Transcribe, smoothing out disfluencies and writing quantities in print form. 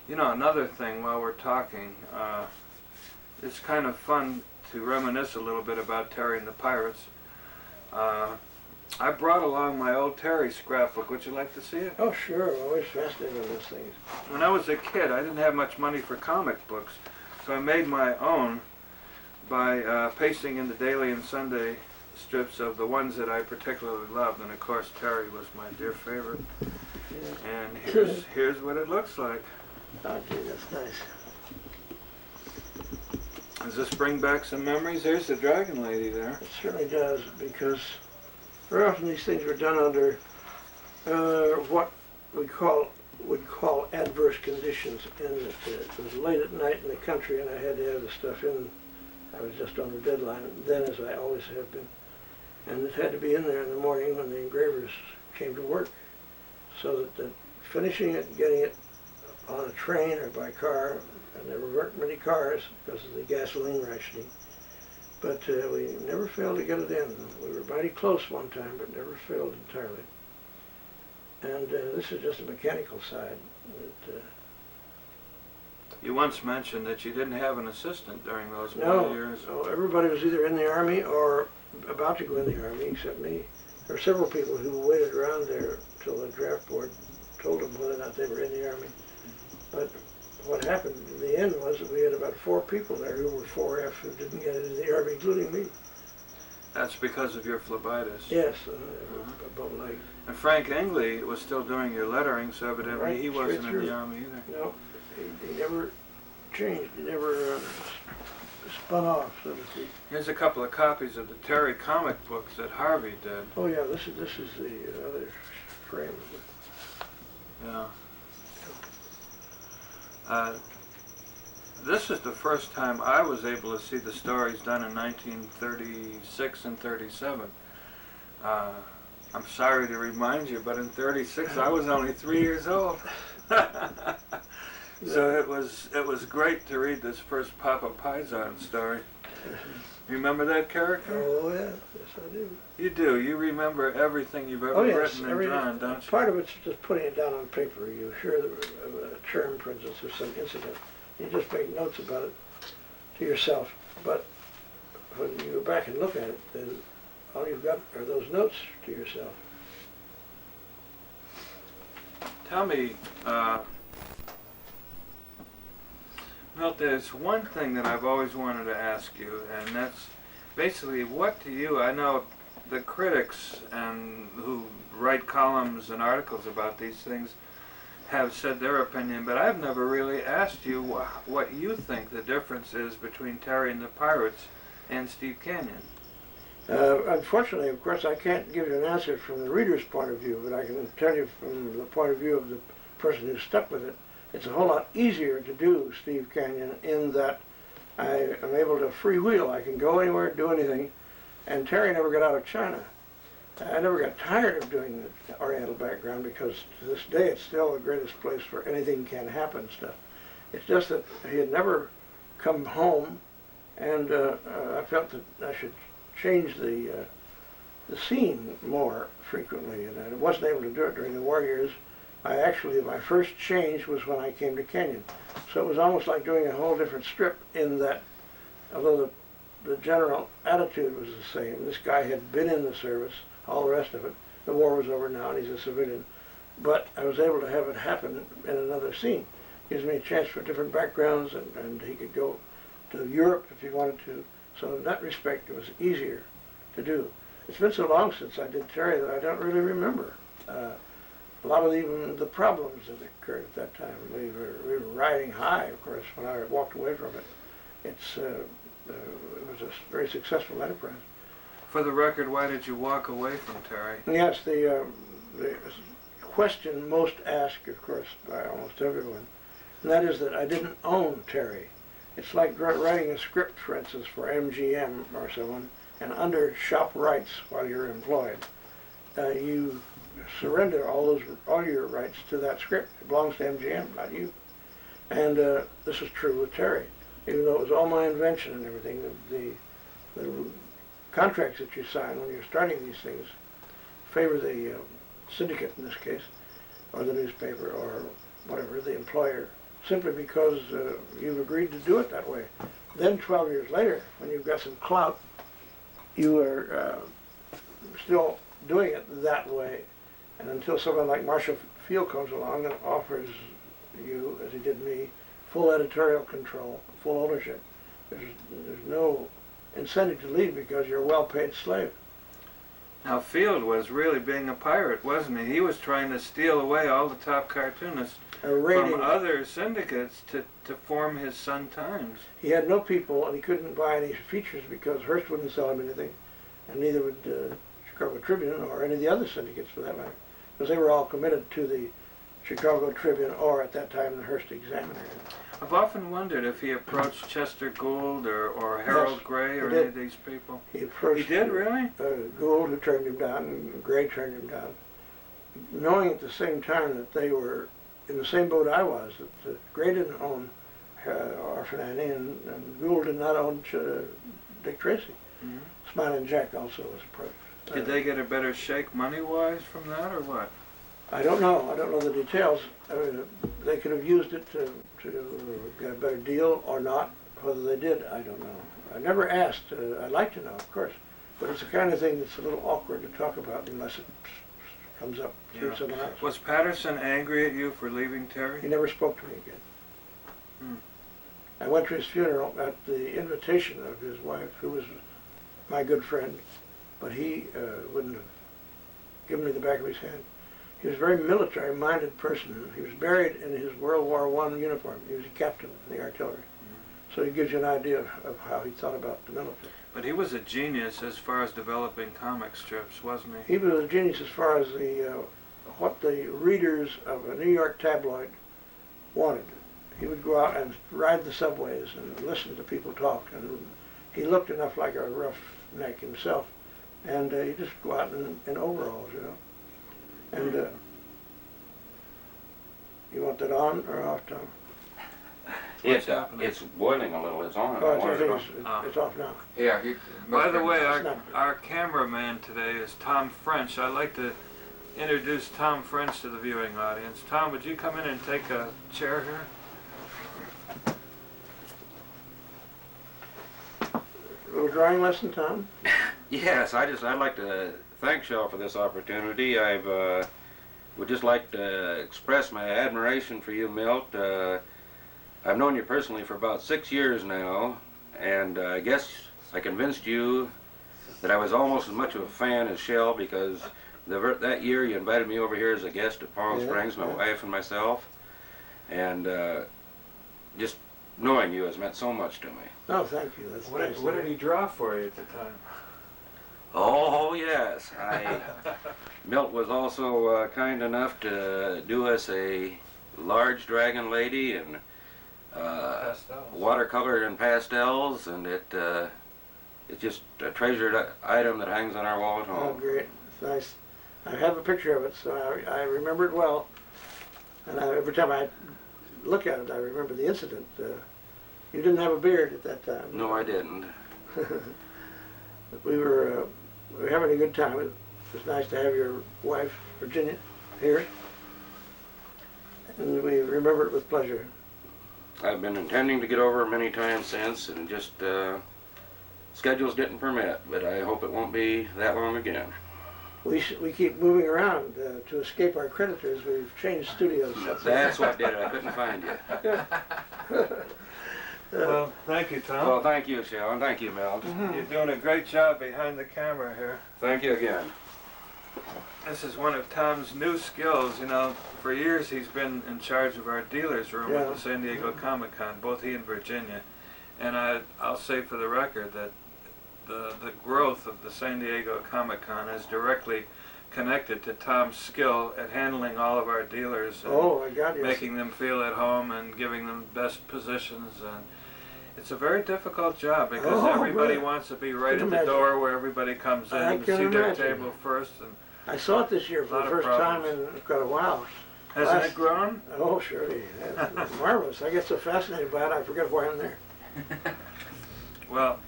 You know, another thing while we're talking, it's kind of fun to reminisce a little bit about Terry and the Pirates. I brought along my old Terry scrapbook. Would you like to see it? Oh, sure. I'm always fascinated with those things. When I was a kid, I didn't have much money for comic books, so I made my own by pasting in the daily and Sunday strips of the ones that I particularly loved, and of course Terry was my dear favorite. Yeah. And here's what it looks like. Oh, gee, that's nice. Does this bring back some memories? There's the Dragon Lady there. It certainly does, because very often these things were done under what would call adverse conditions, and it was late at night in the country, and I had to have the stuff in. I was just on the deadline then, as I always have been, and it had to be in there in the morning when the engravers came to work, so that finishing it and getting it on a train or by car, and there weren't many cars because of the gasoline rationing, but we never failed to get it in. We were mighty close one time, but never failed entirely. And this is just a mechanical side. You once mentioned that you didn't have an assistant during those years. No, everybody was either in the Army or about to go in the Army, except me. There were several people who waited around there till the draft board told them whether or not they were in the Army. But what happened in the end was that we had about 4 people there who were 4F who didn't get into the Army, including me. That's because of your phlebitis. Yes, above leg. And Frank Engley was still doing your lettering, so evidently Right, he wasn't straight in through. the Army either. No, he never changed. He never spun off, so to speak. Here's a couple of copies of the Terry comic books that Harvey did. Oh yeah, this is the other frame. Yeah. This is the first time I was able to see the stories done in 1936 and 37. I'm sorry to remind you, but in 36 I was only 3 years old. So it was great to read this first Papa Paisan story. Remember that character? Oh yeah, yes I do. You do. You remember everything you've ever written and drawn, don't you? Part of it's just putting it down on paper. You hear of a term, for instance, or some incident. You just make notes about it to yourself. But when you go back and look at it, then all you've got are those notes to yourself. Tell me, Milt, there's one thing that I've always wanted to ask you, and that's basically what do you, I know the critics and who write columns and articles about these things have said their opinion, but I've never really asked you what you think the difference is between Terry and the Pirates and Steve Canyon. Unfortunately, of course, I can't give you an answer from the reader's point of view, but I can tell you from the point of view of the person who stuck with it. It's a whole lot easier to do Steve Canyon in that I am able to freewheel. I can go anywhere, do anything, and Terry never got out of China. I never got tired of doing the Oriental background because to this day it's still the greatest place where anything can happen stuff. It's just that he had never come home, and I felt that I should change the scene more frequently, and I wasn't able to do it during the war years. My first change was when I came to Canyon. So it was almost like doing a whole different strip in that, although the general attitude was the same. This guy had been in the service, all the rest of it. The war was over now and he's a civilian. But I was able to have it happen in another scene. Gives me a chance for different backgrounds, and he could go to Europe if he wanted to. So in that respect, it was easier to do. It's been so long since I did Terry that I don't really remember a lot of even the problems that occurred at that time. We were riding high, of course, when I walked away from it. It was a very successful enterprise. For the record, why did you walk away from Terry? Yes, the question most asked, of course, by almost everyone, and that is that I didn't own Terry. It's like writing a script, for instance, for MGM or someone, and under shop rights while you're employed, you surrender all your rights to that script. It belongs to MGM, not you. And this is true with Terry. Even though it was all my invention and everything, the contracts that you sign when you're starting these things favor the syndicate in this case, or the newspaper, or whatever, the employer. simply because you've agreed to do it that way. Then 12 years later, when you've got some clout, you are still doing it that way. And until someone like Marshall Field comes along and offers you, as he did me, full editorial control, full ownership, there's no incentive to leave because you're a well-paid slave. Now Field was really being a pirate, wasn't he? He was trying to steal away all the top cartoonists from other syndicates to form his Sun Times. He had no people, and he couldn't buy any features because Hearst wouldn't sell him anything, and neither would Chicago Tribune or any of the other syndicates for that matter, because they were all committed to the Chicago Tribune or at that time the Hearst Examiner. I've often wondered if he approached Chester Gould or Harold Gray or any of these people. He approached. He did, really? Gould, who turned him down, and Gray turned him down, knowing at the same time that they were in the same boat I was. That Gray didn't own Orphan Annie, and Gould did not own Dick Tracy. Mm-hmm. Smiling Jack also was approached. Did they get a better shake money-wise from that, or what? I don't know. I don't know the details. I mean, they could have used it to get a better deal or not. Whether they did, I don't know. I never asked. I'd like to know, of course. But it's the kind of thing that's a little awkward to talk about unless it comes up through someone else. Was Patterson angry at you for leaving Terry? He never spoke to me again. Hmm. I went to his funeral at the invitation of his wife, who was my good friend, but he wouldn't have given me the back of his hand. He was a very military-minded person. He was buried in his World War I uniform. He was a captain in the artillery. Mm-hmm. So he gives you an idea of how he thought about the military. But he was a genius as far as developing comic strips, wasn't he? He was a genius as far as what the readers of a New York tabloid wanted. He would go out and ride the subways and listen to people talk. And he looked enough like a roughneck himself. And he'd just go out in overalls, you know. And you want that on or off, Tom? It's boiling a little. It's on. It's off now. Yeah. By the way, our cameraman today is Tom French. I'd like to introduce Tom French to the viewing audience. Tom, would you come in and take a chair here? A little drawing lesson, Tom? Yes, I'd like to thank Shel for this opportunity. Would just like to express my admiration for you, Milt. I've known you personally for about 6 years now, and I guess I convinced you that I was almost as much of a fan as Shel because that year you invited me over here as a guest at Palm Springs, my wife and myself, and just knowing you has meant so much to me. Oh, thank you. That's nice. What did he draw for you at the time? Oh, yes. Milt was also kind enough to do us a large dragon lady and watercolor and pastels, and it's just a treasured item that hangs on our wall at home. Oh, great. It's nice. I have a picture of it, so I remember it well. And every time I look at it, I remember the incident. You didn't have a beard at that time. No, I didn't. We were having a good time. It was nice to have your wife, Virginia, here. And we remember it with pleasure. I've been intending to get over many times since, and just schedules didn't permit, but I hope it won't be that long again. We keep moving around to escape our creditors. We've changed studios. That's what did it. I couldn't find you. Well, thank you, Tom. Well, thank you, Shel, and thank you, Milt. You're doing a great job behind the camera here. Thank you again. This is one of Tom's new skills. You know, for years he's been in charge of our dealer's room at the San Diego Comic-Con, both he and Virginia. And I'll say for the record that the growth of the San Diego Comic-Con is directly connected to Tom's skill at handling all of our dealers and making them feel at home and giving them best positions. And it's a very difficult job because everybody wants to be right at the door where everybody comes in and see their table first. And I saw it this year for the first time in quite a while. Hasn't it grown? Oh, surely. It's marvelous. I get so fascinated by it, I forget why I'm there. Well,